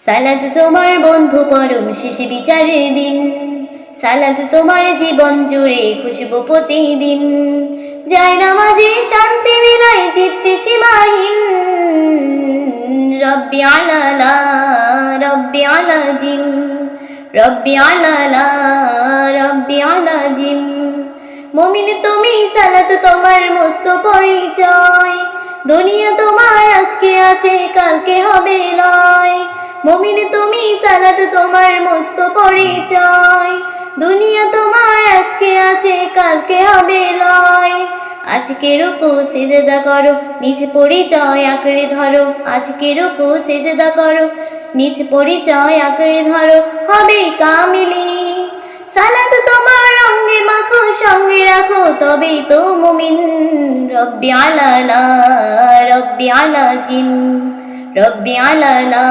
সালাত তোমার বন্ধু পরম শেষ বিচারের দিন, সালাত তোমার জীবন জুড়ে খুশবু প্রতিদিন। যায় নামাজে শান্তি বিলায় চিত্তে সীমাহীন, রব্বি আলালা রব্বি আলা জিম, রব্বি আলালা রব্বি আলা জিম। মুমিন তুমি সালাত তোমার মস্ত পরিচয়, দুনিয়া তোমার আজকে আছে কালকে হবে লয়। মুমিন তুমি সালাত তোমার মস্ত পরিচয়, দুনিয়া তোমার আজকে আছে কালকে হবে লয়। আজকে রুকু সিজদা করো, নিজ পরিচয় আঁকড়ে ধরো। আজকে রুকু সিজদা করো, নিজ পরিচয় আঁকড়ে ধরো, হবে কামিলি। সালাত তোমার অঙ্গে মাখো, সঙ্গে রাখো, তবেই তো মুমিন। রব্বি আলালা রব্বি আলা জিম, রব্বি আলালা